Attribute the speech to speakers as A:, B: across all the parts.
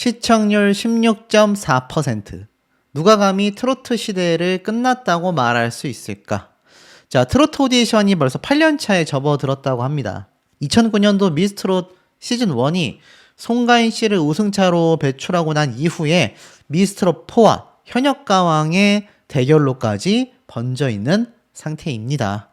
A: 시청률 16.4%. 누가 감히 트로트 시대를 끝났다고 말할 수 있을까? 자, 트로트 오디션이 벌써 8년 차에 접어들었다고 합니다. 2009년도 미스트롯 시즌1이 송가인 씨를 우승차로 배출하고 난 이후에 미스트롯4와 현역가왕의 대결로까지 번져 있는 상태입니다.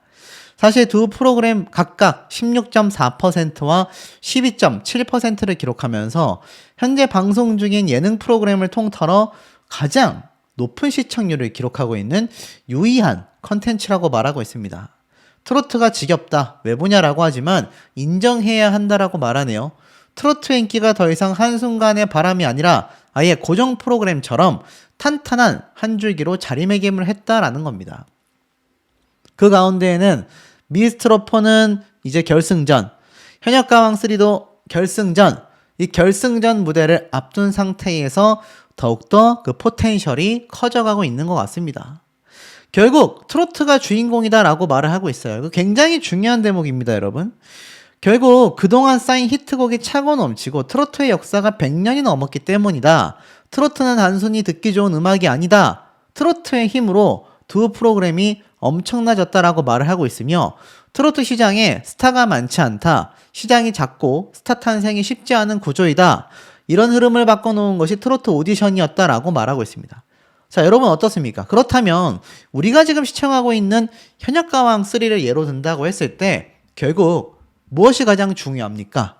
A: 사실 두 프로그램 각각 16.4%와 12.7%를 기록하면서 현재 방송 중인 예능 프로그램을 통틀어 가장 높은 시청률을 기록하고 있는 유의한 컨텐츠라고 말하고 있습니다. 트로트가 지겹다, 왜 보냐라고 하지만 인정해야 한다라고 말하네요. 트로트 인기가 더 이상 한순간의 바람이 아니라 아예 고정 프로그램처럼 탄탄한 한 줄기로 자리매김을 했다라는 겁니다. 그 가운데에는 미스트롯4는 이제 결승전, 현역가왕3도 결승전, 이 결승전 무대를 앞둔 상태에서 더욱더 그 포텐셜이 커져가고 있는 것 같습니다. 결국 트로트가 주인공이다 라고 말을 하고 있어요. 굉장히 중요한 대목입니다, 여러분. 결국 그동안 쌓인 히트곡이 차고 넘치고 트로트의 역사가 100년이 넘었기 때문이다. 트로트는 단순히 듣기 좋은 음악이 아니다. 트로트의 힘으로 두 프로그램이 엄청나졌다라고 말을 하고 있으며 트로트 시장에 스타가 많지 않다. 시장이 작고 스타 탄생이 쉽지 않은 구조이다. 이런 흐름을 바꿔놓은 것이 트로트 오디션이었다라고 말하고 있습니다. 자, 여러분 어떻습니까? 그렇다면 우리가 지금 시청하고 있는 현역가왕 3를 예로 든다고 했을 때 결국 무엇이 가장 중요합니까?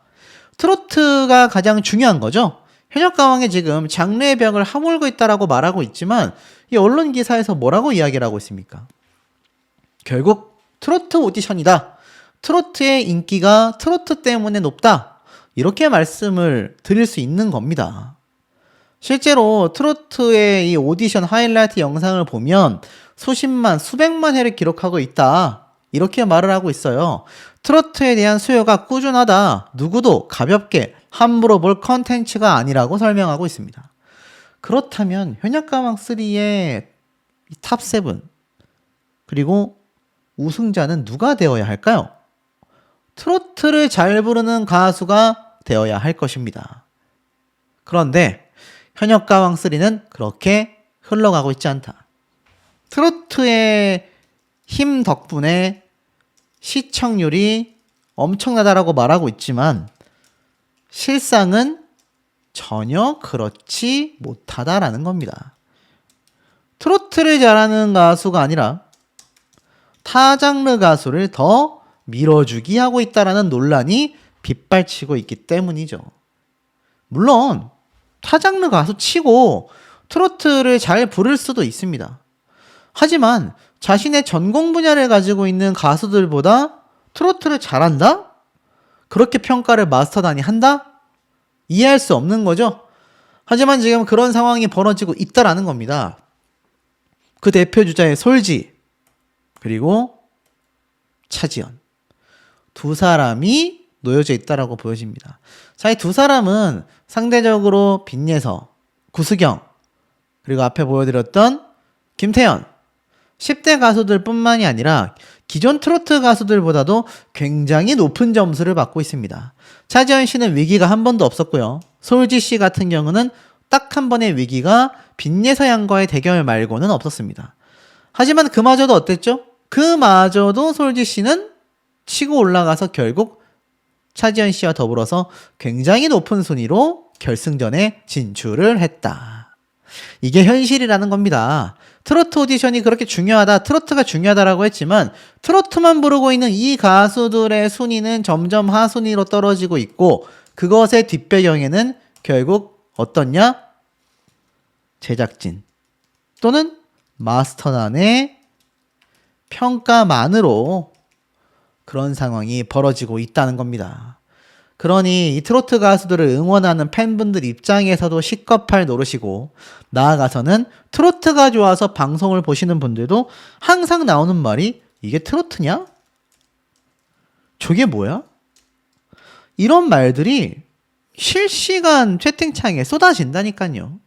A: 트로트가 가장 중요한 거죠. 현역가왕이 지금 장르의 벽을 허물고 있다라고 말하고 있지만 이 언론 기사에서 뭐라고 이야기를 하고 있습니까? 결국 트로트 오디션이다. 트로트의 인기가 트로트 때문에 높다. 이렇게 말씀을 드릴 수 있는 겁니다. 실제로 트로트의 이 오디션 하이라이트 영상을 보면 수십만, 수백만 회를 기록하고 있다. 이렇게 말을 하고 있어요. 트로트에 대한 수요가 꾸준하다. 누구도 가볍게 함부로 볼 컨텐츠가 아니라고 설명하고 있습니다. 그렇다면 현역가왕 3의 탑7 그리고 우승자는 누가 되어야 할까요? 트로트를 잘 부르는 가수가 되어야 할 것입니다. 그런데 현역가왕 3는 그렇게 흘러가고 있지 않다. 트로트의 힘 덕분에 시청률이 엄청나다라고 말하고 있지만 실상은 전혀 그렇지 못하다라는 겁니다. 트로트를 잘하는 가수가 아니라 타 장르 가수를 더 밀어주기 하고 있다라는 논란이 빗발치고 있기 때문이죠. 물론 타 장르 가수 치고 트로트를 잘 부를 수도 있습니다. 하지만 자신의 전공 분야를 가지고 있는 가수들보다 트로트를 잘한다? 그렇게 평가를 마스터단이 한다? 이해할 수 없는 거죠. 하지만 지금 그런 상황이 벌어지고 있다라는 겁니다. 그 대표 주자의 솔지 그리고 차지연 두 사람이 놓여져 있다라고 보여집니다. 자, 이 두 사람은 상대적으로 빈예서, 구수경 그리고 앞에 보여드렸던 김태현 10대 가수들 뿐만이 아니라 기존 트로트 가수들보다도 굉장히 높은 점수를 받고 있습니다. 차지연 씨는 위기가 한 번도 없었고요. 솔지 씨 같은 경우는 딱 한 번의 위기가 빈예서 양과의 대결 말고는 없었습니다. 하지만 그마저도 어땠죠? 그마저도 솔지 씨는 치고 올라가서 결국 차지연 씨와 더불어서 굉장히 높은 순위로 결승전에 진출을 했다. 이게 현실이라는 겁니다. 트로트 오디션이 그렇게 중요하다, 트로트가 중요하다라고 했지만 트로트만 부르고 있는 이 가수들의 순위는 점점 하순위로 떨어지고 있고 그것의 뒷배경에는 결국 어떻냐? 제작진 또는 마스터단의 평가만으로 그런 상황이 벌어지고 있다는 겁니다. 그러니 이 트로트 가수들을 응원하는 팬분들 입장에서도 식겁할 노릇이고 나아가서는 트로트가 좋아서 방송을 보시는 분들도 항상 나오는 말이 이게 트로트냐? 저게 뭐야? 이런 말들이 실시간 채팅창에 쏟아진다니까요.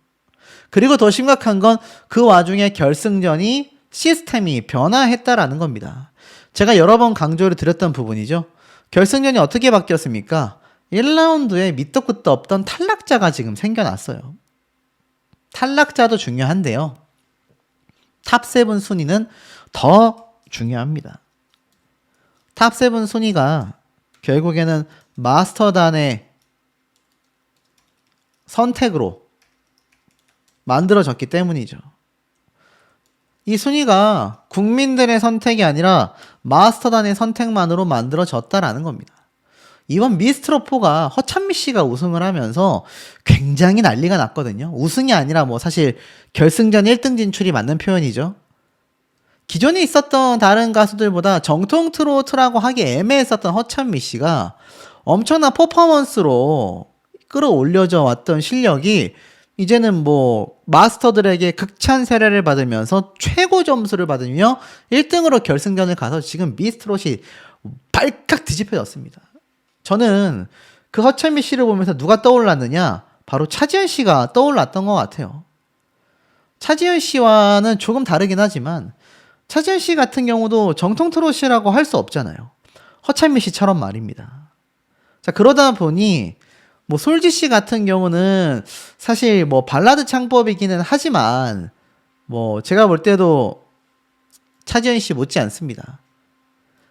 A: 그리고 더 심각한 건 그 와중에 결승전이 시스템이 변화했다라는 겁니다. 제가 여러 번 강조를 드렸던 부분이죠. 결승전이 어떻게 바뀌었습니까? 1라운드에 밑도 끝도 없던 탈락자가 지금 생겨났어요. 탈락자도 중요한데요. 탑7 순위는 더 중요합니다. 탑7 순위가 결국에는 마스터단의 선택으로 만들어졌기 때문이죠. 이 순위가 국민들의 선택이 아니라 마스터단의 선택만으로 만들어졌다라는 겁니다. 이번 미스트롯4가 허찬미 씨가 우승을 하면서 굉장히 난리가 났거든요. 우승이 아니라 뭐 사실 결승전 1등 진출이 맞는 표현이죠. 기존에 있었던 다른 가수들보다 정통 트로트라고 하기 애매했었던 허찬미 씨가 엄청난 퍼포먼스로 끌어올려져 왔던 실력이 이제는 뭐 마스터들에게 극찬 세례를 받으면서 최고 점수를 받으며 1등으로 결승전을 가서 지금 미스트롯이 발칵 뒤집혀졌습니다. 저는 그 허찬미 씨를 보면서 누가 떠올랐느냐? 바로 차지현 씨가 떠올랐던 것 같아요. 차지현 씨와는 조금 다르긴 하지만 차지현 씨 같은 경우도 정통 트롯이라고 할 수 없잖아요. 허찬미 씨처럼 말입니다. 자, 그러다 보니 뭐 솔지 씨 같은 경우는 사실 뭐 발라드 창법이기는 하지만 뭐 제가 볼 때도 차지현 씨 못지 않습니다.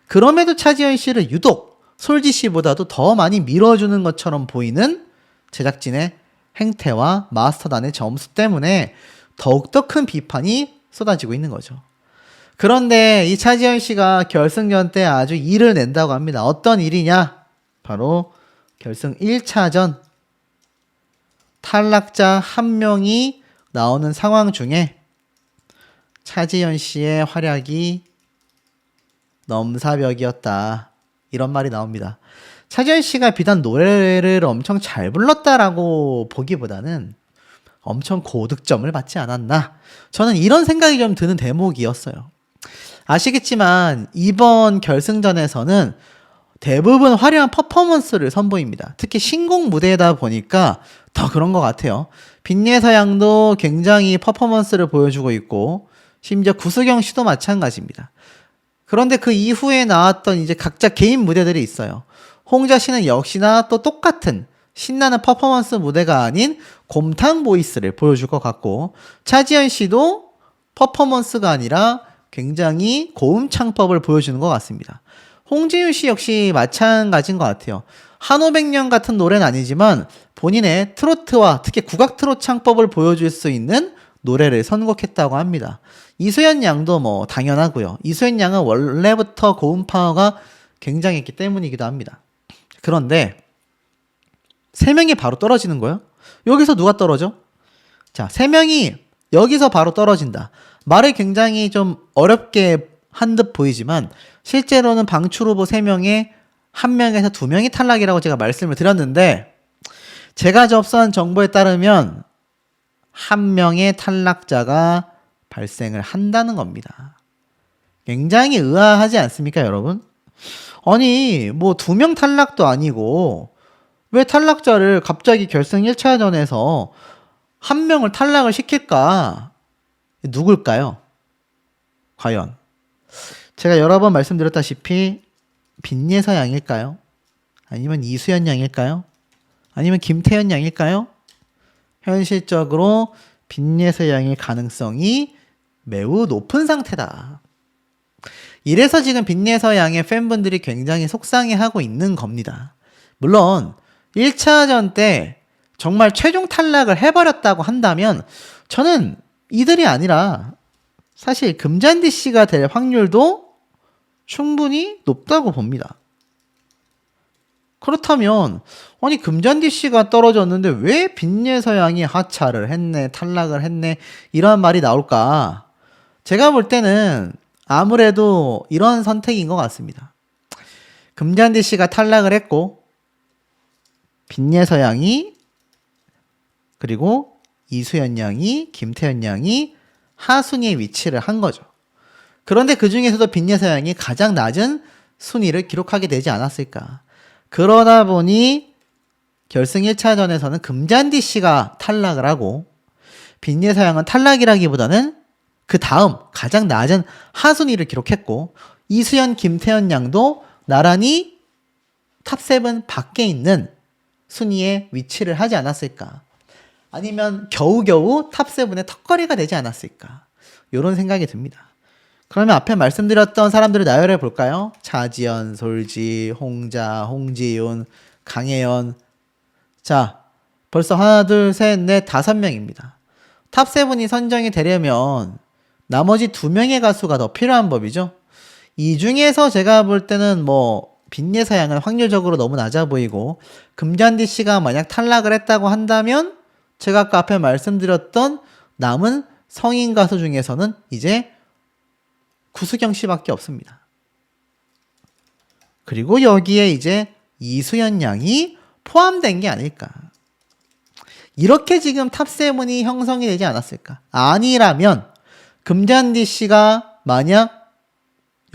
A: 그럼에도 차지현 씨를 유독 솔지 씨보다도 더 많이 밀어주는 것처럼 보이는 제작진의 행태와 마스터단의 점수 때문에 더욱더 큰 비판이 쏟아지고 있는 거죠. 그런데 이 차지현 씨가 결승전 때 아주 일을 낸다고 합니다. 어떤 일이냐? 바로 결승 1차전 탈락자 한 명이 나오는 상황 중에 차지현 씨의 활약이 넘사벽이었다. 이런 말이 나옵니다. 차지현 씨가 비단 노래를 엄청 잘 불렀다라고 보기보다는 엄청 고득점을 받지 않았나? 저는 이런 생각이 좀 드는 대목이었어요. 아시겠지만 이번 결승전에서는 대부분 화려한 퍼포먼스를 선보입니다. 특히 신곡 무대다 보니까 더 그런 것 같아요. 빈예서양도 굉장히 퍼포먼스를 보여주고 있고 심지어 구수경 씨도 마찬가지입니다. 그런데 그 이후에 나왔던 이제 각자 개인 무대들이 있어요. 홍자 씨는 역시나 또 똑같은 신나는 퍼포먼스 무대가 아닌 곰탕 보이스를 보여줄 것 같고 차지현 씨도 퍼포먼스가 아니라 굉장히 고음 창법을 보여주는 것 같습니다. 홍지윤 씨 역시 마찬가지인 것 같아요. 한오백년 같은 노래는 아니지만 본인의 트로트와 특히 국악 트로트 창법을 보여줄 수 있는 노래를 선곡했다고 합니다. 이수연 양도 뭐 당연하고요. 이수연 양은 원래부터 고음 파워가 굉장했기 때문이기도 합니다. 그런데 세 명이 바로 떨어지는 거예요? 여기서 누가 떨어져? 자, 세 명이 여기서 바로 떨어진다. 말을 굉장히 좀 어렵게 한 듯 보이지만 실제로는 방출 후보 3명에 1명에서 2명이 탈락이라고 제가 말씀을 드렸는데 제가 접수한 정보에 따르면 1명의 탈락자가 발생을 한다는 겁니다. 굉장히 의아하지 않습니까, 여러분? 아니, 뭐 2명 탈락도 아니고 왜 탈락자를 갑자기 결승 1차전에서 1명을 탈락을 시킬까? 누굴까요? 과연 제가 여러 번 말씀드렸다시피 빈예서 양일까요? 아니면 이수연 양일까요? 아니면 김태현 양일까요? 현실적으로 빈예서 양일 가능성이 매우 높은 상태다. 이래서 지금 빈예서 양의 팬분들이 굉장히 속상해하고 있는 겁니다. 물론 1차전 때 정말 최종 탈락을 해버렸다고 한다면 저는 이들이 아니라 사실 금잔디 씨가 될 확률도 충분히 높다고 봅니다. 그렇다면 아니 금잔디 씨가 떨어졌는데 왜 빈예서 양이 하차를 했네, 탈락을 했네 이런 말이 나올까? 제가 볼 때는 아무래도 이런 선택인 것 같습니다. 금잔디 씨가 탈락을 했고 빈예서 양이 그리고 이수연 양이 김태현 양이 하순위에 위치를 한 거죠. 그런데 그 중에서도 빈예서 양이 가장 낮은 순위를 기록하게 되지 않았을까. 그러다 보니 결승 1차전에서는 금잔디 씨가 탈락을 하고 빈예서 양은 탈락이라기보다는 그 다음 가장 낮은 하순위를 기록했고 이수연, 김태현 양도 나란히 탑7 밖에 있는 순위에 위치를 하지 않았을까? 아니면 겨우겨우 탑7의 턱걸이가 되지 않았을까? 이런 생각이 듭니다. 그러면 앞에 말씀드렸던 사람들을 나열해 볼까요? 차지연, 솔지, 홍자, 홍지윤, 강혜연. 자, 벌써 하나, 둘, 셋, 넷, 5명입니다. 탑7이 선정이 되려면 나머지 2명의 가수가 더 필요한 법이죠. 이 중에서 제가 볼 때는 빈예서양은 확률적으로 너무 낮아 보이고, 금잔디 씨가 만약 탈락을 했다고 한다면 제가 아까 앞에 말씀드렸던 남은 성인 가수 중에서는 이제 구수경 씨밖에 없습니다. 그리고 여기에 이제 이수연 양이 포함된 게 아닐까. 이렇게 지금 탑7이 형성이 되지 않았을까. 아니라면 금잔디 씨가 만약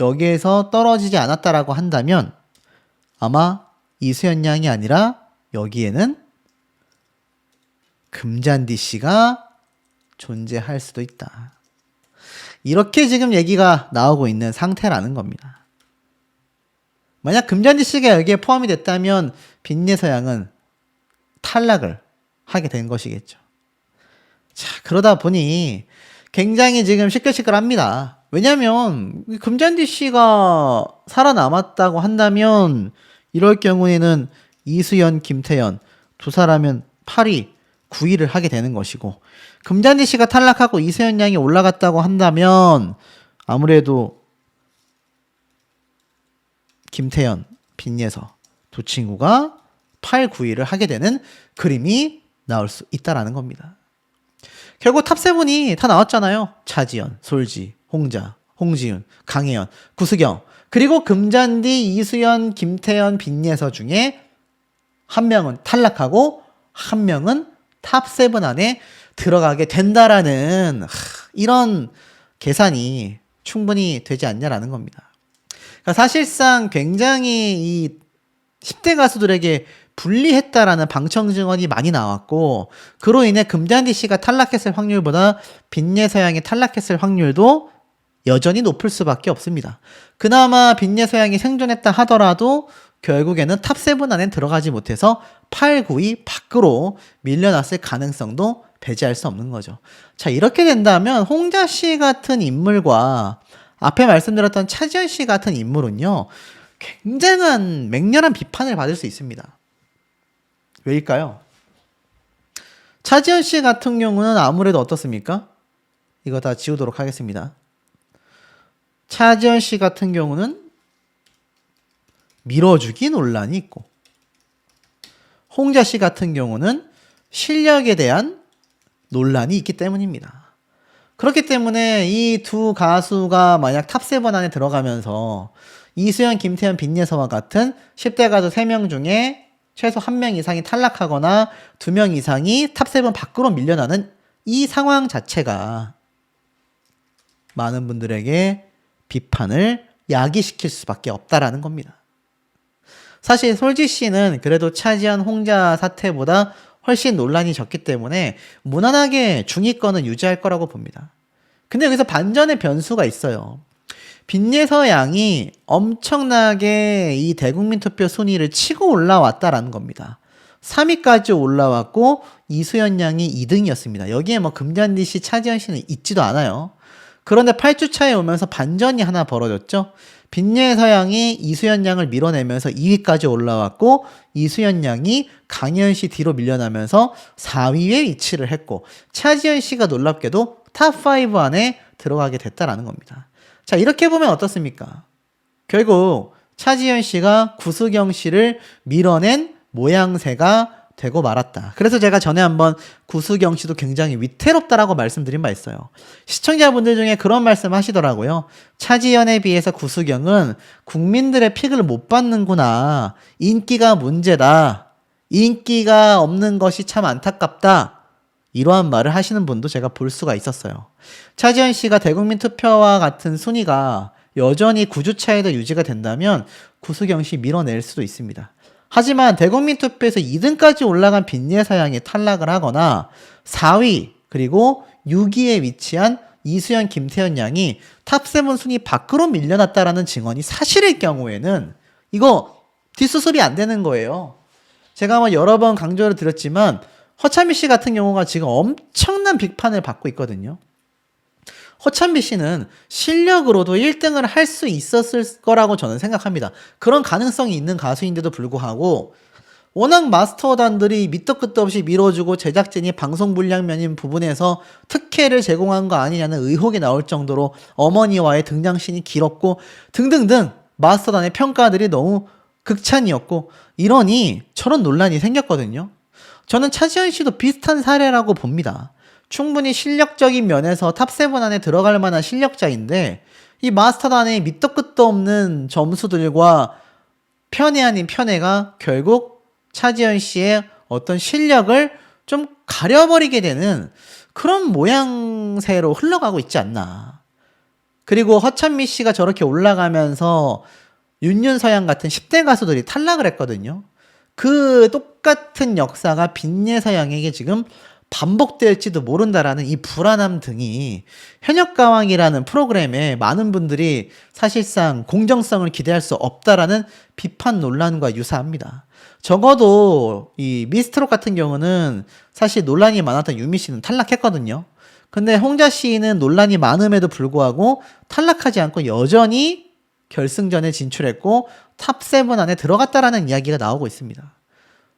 A: 여기에서 떨어지지 않았다라고 한다면 아마 이수연 양이 아니라 여기에는 금잔디 씨가 존재할 수도 있다. 이렇게 지금 얘기가 나오고 있는 상태라는 겁니다. 만약 금잔디 씨가 여기에 포함이 됐다면 빈예서양은 탈락을 하게 된 것이겠죠. 자, 그러다 보니 굉장히 지금 시끌시끌합니다. 왜냐면 금잔디 씨가 살아남았다고 한다면 이럴 경우에는 이수연, 김태연 두 사람은 8위, 9위를 하게 되는 것이고, 금잔디 씨가 탈락하고 이수연 양이 올라갔다고 한다면 아무래도 김태연, 빈예서 두 친구가 8, 9위를 하게 되는 그림이 나올 수 있다라는 겁니다. 결국 탑7이 다 나왔잖아요. 차지연, 솔지, 홍자, 홍지윤, 강혜연, 구수경, 그리고 금잔디, 이수연, 김태연, 빈예서 중에 한 명은 탈락하고 한 명은 탑7 안에 들어가게 된다라는 이런 계산이 충분히 되지 않냐라는 겁니다. 그러니까 사실상 굉장히 이 10대 가수들에게 불리했다라는 방청 증언이 많이 나왔고, 그로 인해 금잔디 씨가 탈락했을 확률보다 빈예서양이 탈락했을 확률도 여전히 높을 수밖에 없습니다. 그나마 빈예서양이 생존했다 하더라도 결국에는 탑7 안에 들어가지 못해서 8, 9위 밖으로 밀려났을 가능성도 배제할 수 없는 거죠. 자, 이렇게 된다면 홍자 씨 같은 인물과 앞에 말씀드렸던 차지연 씨 같은 인물은요, 굉장한 맹렬한 비판을 받을 수 있습니다. 왜일까요? 차지연 씨 같은 경우는 아무래도 어떻습니까? 이거 다 지우도록 하겠습니다. 차지연 씨 같은 경우는 밀어주기 논란이 있고, 홍자 씨 같은 경우는 실력에 대한 논란이 있기 때문입니다. 그렇기 때문에 이 두 가수가 만약 탑7 안에 들어가면서 이수연, 김태현, 빈예서와 같은 10대 가수 3명 중에 최소 1명 이상이 탈락하거나 2명 이상이 탑7 밖으로 밀려나는 이 상황 자체가 많은 분들에게 비판을 야기시킬 수밖에 없다라는 겁니다. 사실 솔지 씨는 그래도 차지한 홍자 사태보다 훨씬 논란이 적기 때문에 무난하게 중위권은 유지할 거라고 봅니다. 근데 여기서 반전의 변수가 있어요. 빈예서 양이 엄청나게 이 대국민 투표 순위를 치고 올라왔다라는 겁니다. 3위까지 올라왔고 이수연 양이 2등이었습니다. 여기에 금잔디 씨, 차지연 씨는 있지도 않아요. 그런데 8주차에 오면서 반전이 하나 벌어졌죠. 빈예서 양이 이수연 양을 밀어내면서 2위까지 올라왔고, 이수연 양이 강혜연 씨 뒤로 밀려나면서 4위에 위치를 했고, 차지연 씨가 놀랍게도 탑5 안에 들어가게 됐다라는 겁니다. 자, 이렇게 보면 어떻습니까? 결국 차지연 씨가 구수경 씨를 밀어낸 모양새가 되고 말았다. 그래서 제가 전에 한번 구수경 씨도 굉장히 위태롭다라고 말씀드린 바 있어요. 시청자분들 중에 그런 말씀 하시더라고요. 차지연에 비해서 구수경은 국민들의 픽을 못 받는구나. 인기가 문제다. 인기가 없는 것이 참 안타깝다. 이러한 말을 하시는 분도 제가 볼 수가 있었어요. 차지연 씨가 대국민 투표와 같은 순위가 여전히 9주차에도 유지가 된다면 구수경 씨 밀어낼 수도 있습니다. 하지만 대국민 투표에서 2등까지 올라간 빈예서 양이 탈락을 하거나 4위 그리고 6위에 위치한 이수연, 김태현 양이 탑7 순위 밖으로 밀려났다라는 증언이 사실일 경우에는 이거 뒷수습이 안 되는 거예요. 제가 뭐 여러 번 강조를 드렸지만 허찬미 씨 같은 경우가 지금 엄청난 비판을 받고 있거든요. 허찬미 씨는 실력으로도 1등을 할 수 있었을 거라고 저는 생각합니다. 그런 가능성이 있는 가수인데도 불구하고 워낙 마스터단들이 밑도 끝도 없이 밀어주고 제작진이 방송 불량면인 부분에서 특혜를 제공한 거 아니냐는 의혹이 나올 정도로 어머니와의 등장신이 길었고 등등등 마스터단의 평가들이 너무 극찬이었고 이러니 저런 논란이 생겼거든요. 저는 차지현 씨도 비슷한 사례라고 봅니다. 충분히 실력적인 면에서 탑7 안에 들어갈 만한 실력자인데 이 마스터단의 밑도 끝도 없는 점수들과 편애 아닌 편애가 결국 차지현 씨의 어떤 실력을 좀 가려버리게 되는 그런 모양새로 흘러가고 있지 않나. 그리고 허찬미 씨가 저렇게 올라가면서 윤윤서양 같은 10대 가수들이 탈락을 했거든요. 그 똑같은 역사가 빈예서양에게 지금 반복될지도 모른다라는 이 불안함 등이 현역가왕이라는 프로그램에 많은 분들이 사실상 공정성을 기대할 수 없다라는 비판 논란과 유사합니다. 적어도 이 미스트롯 같은 경우는 사실 논란이 많았던 유미 씨는 탈락했거든요. 근데 홍자 씨는 논란이 많음에도 불구하고 탈락하지 않고 여전히 결승전에 진출했고 탑7 안에 들어갔다라는 이야기가 나오고 있습니다.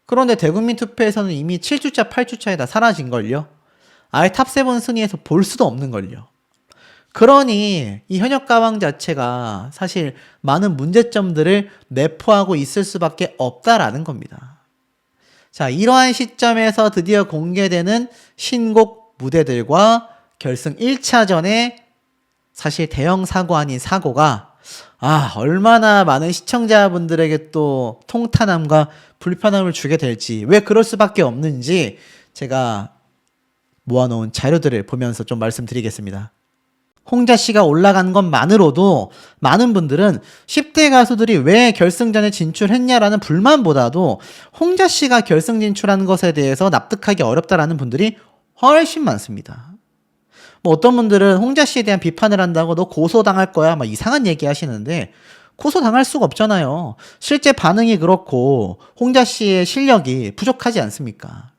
A: 그런데 대국민 투표에서는 이미 7주차, 8주차에 다 사라진걸요. 아예 탑7 순위에서 볼 수도 없는걸요. 그러니 이 현역가왕 자체가 사실 많은 문제점들을 내포하고 있을 수밖에 없다라는 겁니다. 자, 이러한 시점에서 드디어 공개되는 신곡 무대들과 결승 1차전의 사실 대형 사고 아닌 사고가 얼마나 많은 시청자분들에게 또 통탄함과 불편함을 주게 될지, 왜 그럴 수밖에 없는지 제가 모아놓은 자료들을 보면서 좀 말씀드리겠습니다. 홍자 씨가 올라간 것만으로도 많은 분들은 10대 가수들이 왜 결승전에 진출했냐라는 불만보다도 홍자 씨가 결승 진출한 것에 대해서 납득하기 어렵다라는 분들이 훨씬 많습니다. 뭐 어떤 분들은 홍자 씨에 대한 비판을 한다고 너 고소당할 거야 막 이상한 얘기 하시는데 고소당할 수가 없잖아요. 실제 반응이 그렇고 홍자 씨의 실력이 부족하지 않습니까?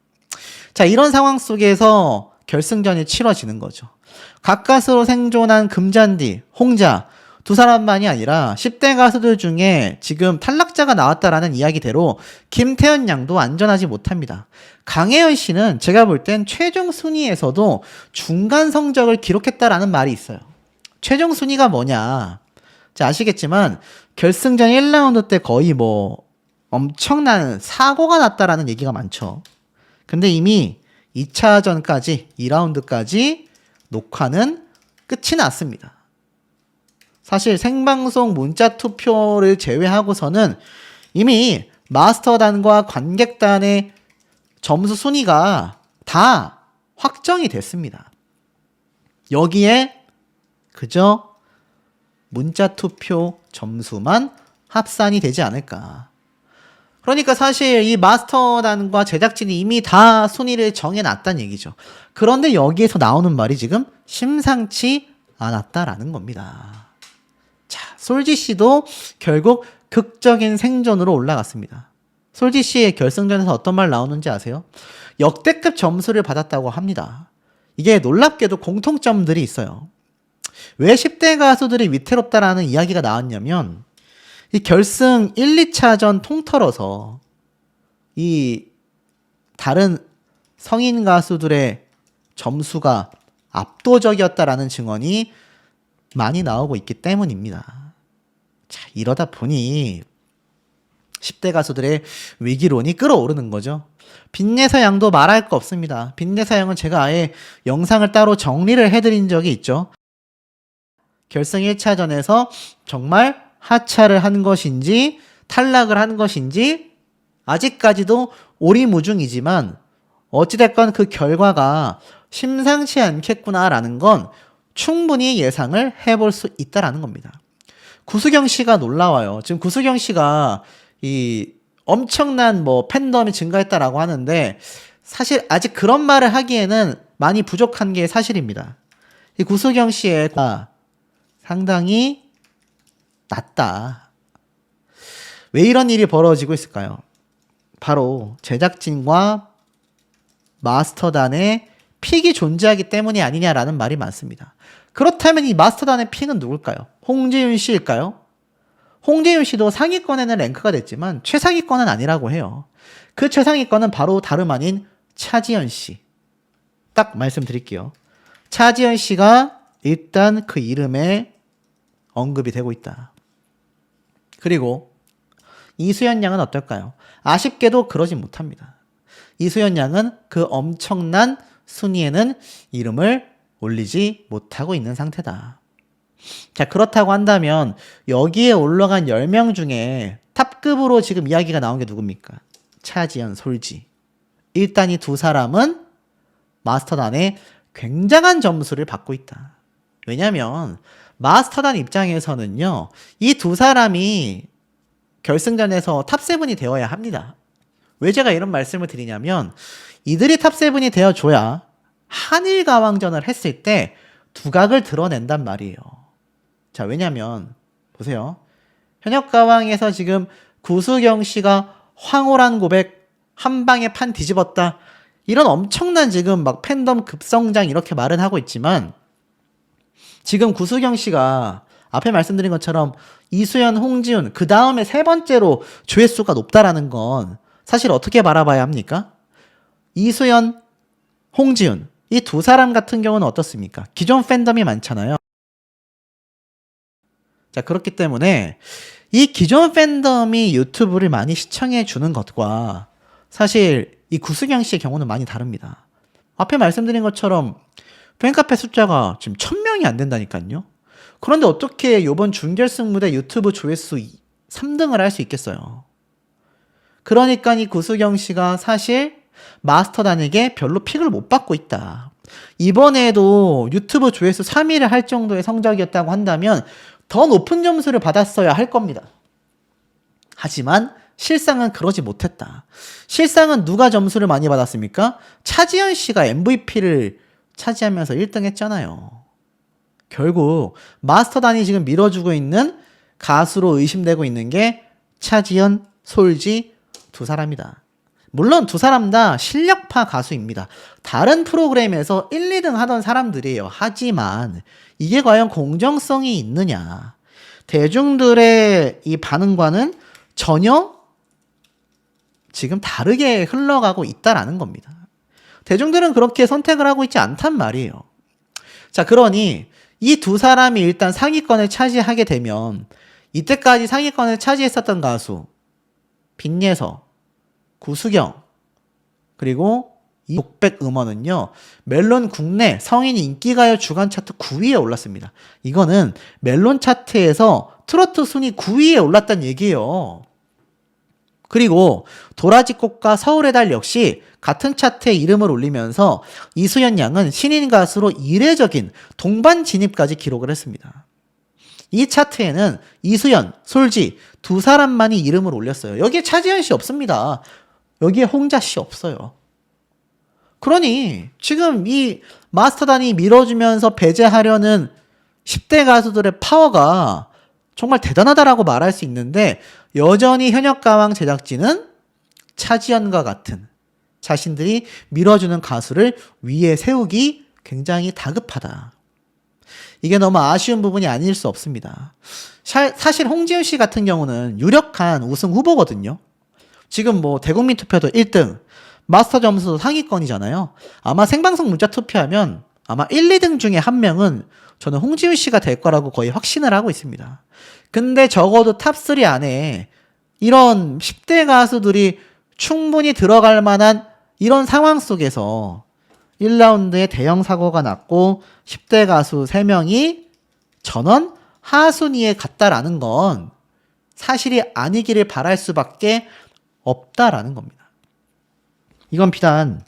A: 자, 이런 상황 속에서 결승전이 치러지는 거죠. 가까스로 생존한 금잔디, 홍자 두 사람만이 아니라 10대 가수들 중에 지금 탈락자가 나왔다라는 이야기대로 김태현 양도 안전하지 못합니다. 강혜연 씨는 제가 볼 땐 최종 순위에서도 중간 성적을 기록했다라는 말이 있어요. 최종 순위가 뭐냐? 자, 아시겠지만 결승전 1라운드 때 거의 뭐 엄청난 사고가 났다라는 얘기가 많죠. 근데 이미 2차전까지 2라운드까지 녹화는 끝이 났습니다. 사실 생방송 문자 투표를 제외하고서는 이미 마스터단과 관객단의 점수 순위가 다 확정이 됐습니다. 여기에 그저 문자 투표 점수만 합산이 되지 않을까. 그러니까 사실 이 마스터단과 제작진이 이미 다 순위를 정해놨다는 얘기죠. 그런데 여기에서 나오는 말이 지금 심상치 않았다라는 겁니다. 자, 솔지 씨도 결국 극적인 생존으로 올라갔습니다. 솔지 씨의 결승전에서 어떤 말 나오는지 아세요? 역대급 점수를 받았다고 합니다. 이게 놀랍게도 공통점들이 있어요. 왜 10대 가수들이 위태롭다라는 이야기가 나왔냐면 이 결승 1, 2차전 통틀어서 이 다른 성인 가수들의 점수가 압도적이었다라는 증언이 많이 나오고 있기 때문입니다. 자, 이러다 보니 10대 가수들의 위기론이 끌어오르는 거죠. 빈예서 양도 말할 거 없습니다. 빈예서 양은 제가 아예 영상을 따로 정리를 해드린 적이 있죠. 결승 1차전에서 정말 하차를 한 것인지 탈락을 한 것인지 아직까지도 오리무중이지만 어찌됐건 그 결과가 심상치 않겠구나라는 건 충분히 예상을 해볼 수 있다라는 겁니다. 구수경 씨가 놀라워요. 지금 구수경 씨가 이 엄청난 뭐 팬덤이 증가했다라고 하는데 사실 아직 그런 말을 하기에는 많이 부족한 게 사실입니다. 이 구수경 씨의 상당히 낮다. 왜 이런 일이 벌어지고 있을까요? 바로 제작진과 마스터단의 픽이 존재하기 때문이 아니냐라는 말이 많습니다. 그렇다면 이 마스터단의 픽은 누굴까요? 홍지윤 씨일까요? 홍지윤 씨도 상위권에는 랭크가 됐지만 최상위권은 아니라고 해요. 그 최상위권은 바로 다름 아닌 차지연 씨. 딱 말씀드릴게요. 차지연 씨가 일단 그 이름에 언급이 되고 있다. 그리고 이수연 양은 어떨까요? 아쉽게도 그러지 못합니다. 이수연 양은 그 엄청난 순위에는 이름을 올리지 못하고 있는 상태다. 자, 그렇다고 한다면 여기에 올라간 10명 중에 탑급으로 지금 이야기가 나온 게 누굽니까? 차지연, 솔지. 일단 이 두 사람은 마스터단에 굉장한 점수를 받고 있다. 왜냐면 마스터단 입장에서는요, 이 두 사람이 결승전에서 탑7이 되어야 합니다. 왜 제가 이런 말씀을 드리냐면 이들이 탑7이 되어줘야 한일가왕전을 했을 때 두각을 드러낸단 말이에요. 자, 왜냐면 보세요. 현역가왕에서 지금 구수경 씨가 황홀한 고백, 한 방에 판 뒤집었다, 이런 엄청난 지금 막 팬덤 급성장 이렇게 말은 하고 있지만, 지금 구수경 씨가 앞에 말씀드린 것처럼 이수연, 홍지윤 그 다음에 세 번째로 조회수가 높다라는 건 사실 어떻게 바라봐야 합니까? 이수연, 홍지윤 이 두 사람 같은 경우는 어떻습니까? 기존 팬덤이 많잖아요. 자, 그렇기 때문에 이 기존 팬덤이 유튜브를 많이 시청해 주는 것과 사실 이 구수경 씨의 경우는 많이 다릅니다. 앞에 말씀드린 것처럼 팬카페 숫자가 지금 1000명이 안 된다니까요. 그런데 어떻게 이번 준결승 무대 유튜브 조회수 3등을 할 수 있겠어요? 그러니까 이 구수경 씨가 사실 마스터단에게 별로 픽을 못 받고 있다. 이번에도 유튜브 조회수 3위를 할 정도의 성적이었다고 한다면 더 높은 점수를 받았어야 할 겁니다. 하지만 실상은 그러지 못했다. 실상은 누가 점수를 많이 받았습니까? 차지연 씨가 MVP를 차지하면서 1등 했잖아요. 결국 마스터단이 지금 밀어주고 있는 가수로 의심되고 있는 게 차지연, 솔지 두 사람이다. 물론 두 사람 다 실력파 가수입니다. 다른 프로그램에서 1, 2등 하던 사람들이에요. 하지만 이게 과연 공정성이 있느냐? 대중들의 이 반응과는 전혀 지금 다르게 흘러가고 있다라는 겁니다. 대중들은 그렇게 선택을 하고 있지 않단 말이에요. 자, 그러니 이 두 사람이 일단 상위권을 차지하게 되면 이때까지 상위권을 차지했었던 가수 빈예서, 구수경, 그리고 이 독백 음원은요, 멜론 국내 성인 인기가요 주간 차트 9위에 올랐습니다. 이거는 멜론 차트에서 트로트 순위 9위에 올랐다는 얘기예요. 그리고 도라지꽃과 서울의 달 역시 같은 차트에 이름을 올리면서 이수연 양은 신인 가수로 이례적인 동반 진입까지 기록을 했습니다. 이 차트에는 이수연, 솔지 두 사람만이 이름을 올렸어요. 여기에 차지연 씨 없습니다. 여기에 홍자 씨 없어요. 그러니 지금 이 마스터단이 밀어주면서 배제하려는 10대 가수들의 파워가 정말 대단하다라고 말할 수 있는데, 여전히 현역가왕 제작진은 차지연과 같은 자신들이 밀어주는 가수를 위에 세우기 굉장히 다급하다. 이게 너무 아쉬운 부분이 아닐 수 없습니다. 사실 홍지윤 씨 같은 경우는 유력한 우승 후보거든요. 지금 뭐 대국민 투표도 1등, 마스터 점수도 상위권이잖아요. 아마 생방송 문자 투표하면 아마 1, 2등 중에 한 명은 저는 홍지윤 씨가 될 거라고 거의 확신을 하고 있습니다. 근데 적어도 탑3 안에 이런 10대 가수들이 충분히 들어갈 만한 이런 상황 속에서 1라운드에 대형 사고가 났고 10대 가수 3명이 전원 하순위에 갔다라는 건 사실이 아니기를 바랄 수밖에 없다라는 겁니다. 이건 비단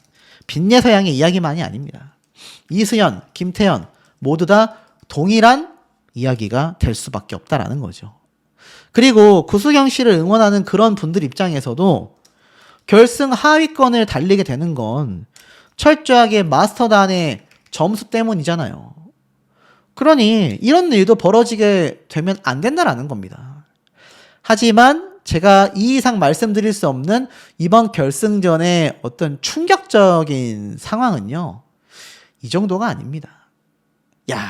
A: 빈예서 양의 이야기만이 아닙니다. 이수연, 김태현 모두 다 동일한 이야기가 될 수밖에 없다라는 거죠. 그리고 구수경 씨를 응원하는 그런 분들 입장에서도 결승 하위권을 달리게 되는 건 철저하게 마스터단의 점수 때문이잖아요. 그러니 이런 일도 벌어지게 되면 안 된다라는 겁니다. 하지만 제가 이 이상 말씀드릴 수 없는 이번 결승전의 어떤 충격적인 상황은요. 이 정도가 아닙니다. 야,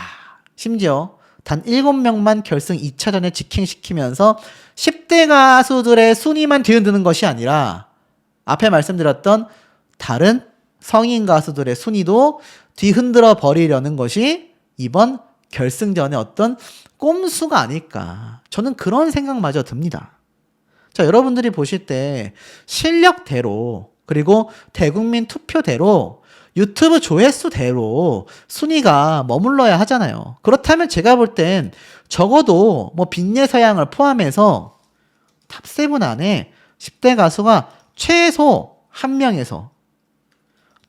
A: 심지어 단 7명만 결승 2차전에 직행시키면서 10대 가수들의 순위만 뒤흔드는 것이 아니라 앞에 말씀드렸던 다른 성인 가수들의 순위도 뒤흔들어 버리려는 것이 이번 결승전의 어떤 꼼수가 아닐까. 저는 그런 생각마저 듭니다. 자, 여러분들이 보실 때 실력대로 그리고 대국민 투표대로 유튜브 조회수대로 순위가 머물러야 하잖아요. 그렇다면 제가 볼 땐 적어도 뭐 빈예서양을 포함해서 탑7 안에 10대 가수가 최소 1명에서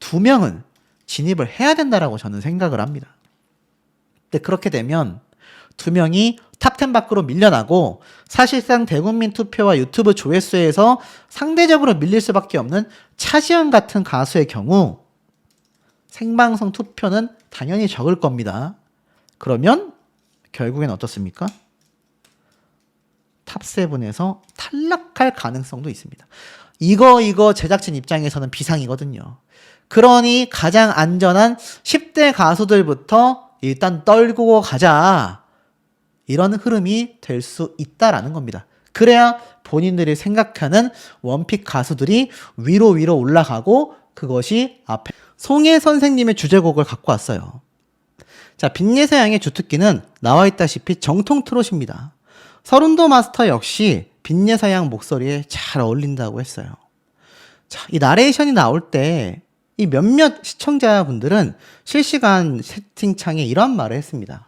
A: 2명은 진입을 해야 된다라고 저는 생각을 합니다. 근데 그렇게 되면 2명이 탑10 밖으로 밀려나고 사실상 대국민 투표와 유튜브 조회수에서 상대적으로 밀릴 수밖에 없는 차지현 같은 가수의 경우 생방송 투표는 당연히 적을 겁니다. 그러면 결국엔 어떻습니까? 탑7에서 탈락할 가능성도 있습니다. 이거 제작진 입장에서는 비상이거든요. 그러니 가장 안전한 10대 가수들부터 일단 떨구고 가자. 이런 흐름이 될 수 있다라는 겁니다. 그래야 본인들이 생각하는 원픽 가수들이 위로 올라가고 그것이 앞에 송혜 선생님의 주제곡을 갖고 왔어요. 자, 빈예서양의 주특기는 나와 있다시피 정통 트롯입니다. 서른도 마스터 역시 빈예서양 목소리에 잘 어울린다고 했어요. 자, 이 나레이션이 나올 때 이 몇몇 시청자분들은 실시간 채팅창에 이런 말을 했습니다.